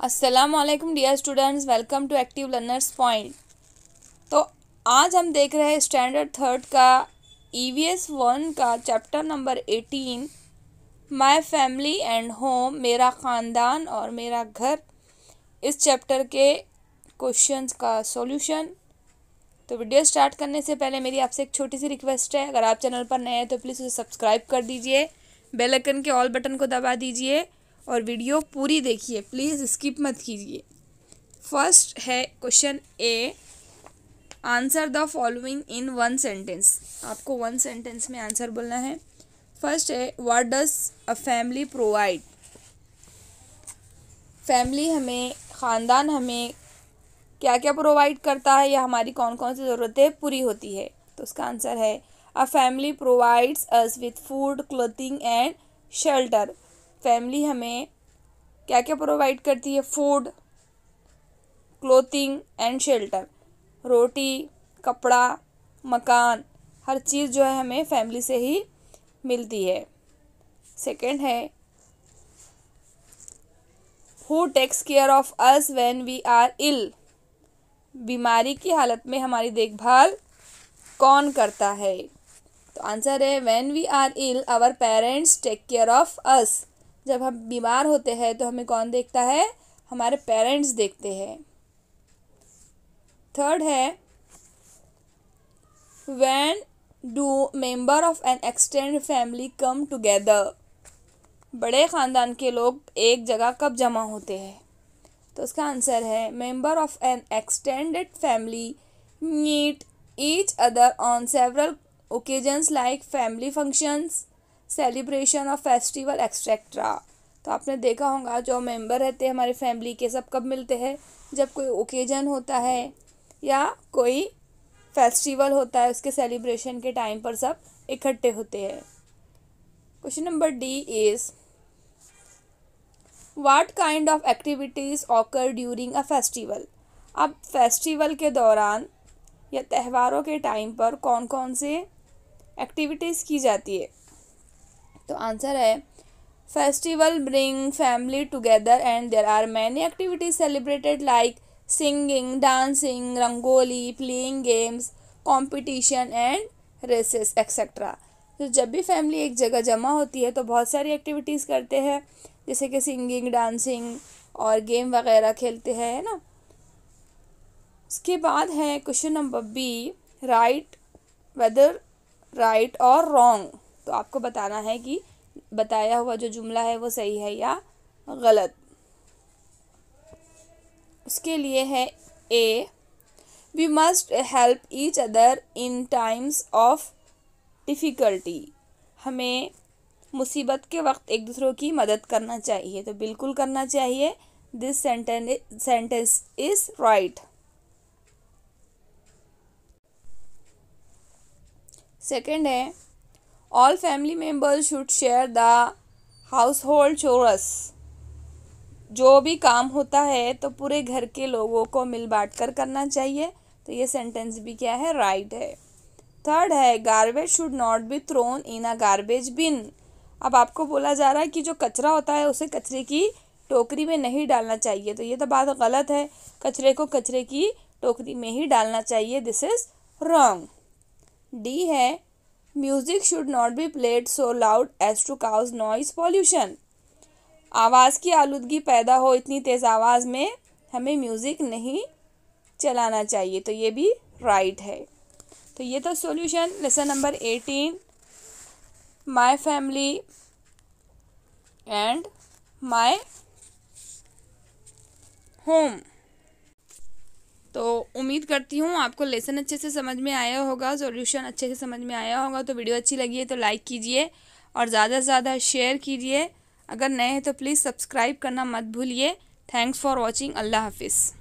अस्सलामुअलैकुम dear students, welcome to active learners point. तो आज हम देख रहे हैं स्टैंडर्ड थर्ड का EVS 1 का chapter number 18 my family and home, मेरा ख़ानदान और मेरा घर। इस चैप्टर के क्वेश्चंस का सॉल्यूशन। तो वीडियो स्टार्ट करने से पहले मेरी आपसे एक छोटी सी रिक्वेस्ट है, अगर आप चैनल पर नए हैं तो प्लीज़ उसे सब्सक्राइब कर दीजिए, बेल आइकन के ऑल बटन को दबा दीजिए और वीडियो पूरी देखिए, प्लीज़ स्किप मत कीजिए। फर्स्ट है question A, answer the following in one sentence. आपको वन सेंटेंस में आंसर बोलना है। फर्स्ट है, what does a family provide. Family हमें, ख़ानदान हमें क्या क्या प्रोवाइड करता है या हमारी कौन कौन सी ज़रूरतें पूरी होती है। तो उसका आंसर है a family provides us with food, clothing and shelter. Family हमें क्या क्या प्रोवाइड करती है? Food, clothing and shelter. रोटी, कपड़ा, मकान, हर चीज़ जो है हमें फैमिली से ही मिलती है। सेकंड है, who takes care of us when we are ill. बीमारी की हालत में हमारी देखभाल कौन करता है? तो आंसर है when we are ill our parents take care of us. जब हम बीमार होते हैं तो हमें कौन देखता है? हमारे पेरेंट्स देखते हैं। थर्ड है, when do member of an extended family come together. बड़े ख़ानदान के लोग एक जगह कब जमा होते हैं? तो उसका आंसर है member of an extended family meet each other on several occasions like family functions, celebration of festival etcetera. तो आपने देखा होगा जो मेंबर रहते हैं हमारी फैमिली के, सब कब मिलते हैं? जब कोई ओकेजन होता है या कोई फेस्टिवल होता है, उसके सेलिब्रेशन के टाइम पर सब इकट्ठे होते हैं। Question number D is what kind of activities occur during a festival. अब फेस्टिवल के दौरान या त्योहारों के टाइम पर कौन कौन से एक्टिविटीज़ की जाती है? तो आंसर है festival bring family together and there are many activities celebrated like singing, dancing, rangoli, playing games, competition and races etcetera. तो जब भी फैमिली एक जगह जमा होती है तो बहुत सारी एक्टिविटीज़ करते हैं, जैसे कि सिंगिंग, डांसिंग और गेम वगैरह खेलते हैं, है ना। उसके बाद है question number B, right whether right और रॉन्ग। तो आपको बताना है कि बताया हुआ जो जुमला है वो सही है या गलत। उसके लिए है A, we must help each other in times of difficulty. हमें मुसीबत के वक्त एक दूसरों की मदद करना चाहिए। तो बिल्कुल करना चाहिए। This sentence is right. Second है, all family members should share the household chores. जो भी काम होता है तो पूरे घर के लोगों को मिल बांट कर करना चाहिए। तो ये सेंटेंस भी क्या है? राइट है। थर्ड है, garbage should not be thrown in a garbage bin. अब आपको बोला जा रहा है कि जो कचरा होता है उसे कचरे की टोकरी में नहीं डालना चाहिए। तो ये तो बात गलत है। कचरे को कचरे की टोकरी में ही डालना चाहिए। This is wrong. डी है, music should not be played so loud as to cause noise pollution. आवाज़ की आलूदगी पैदा हो इतनी तेज़ आवाज़ में हमें म्यूज़िक नहीं चलाना चाहिए। तो ये भी राइट है। तो ये तो solution lesson number 18 my family and my home. तो उम्मीद करती हूँ आपको लेसन अच्छे से समझ में आया होगा, सॉल्यूशन अच्छे से समझ में आया होगा। तो वीडियो अच्छी लगी है तो लाइक कीजिए और ज़्यादा से ज़्यादा शेयर कीजिए। अगर नए हैं तो प्लीज़ सब्सक्राइब करना मत भूलिए। Thanks for watching. अल्लाह हाफिज़।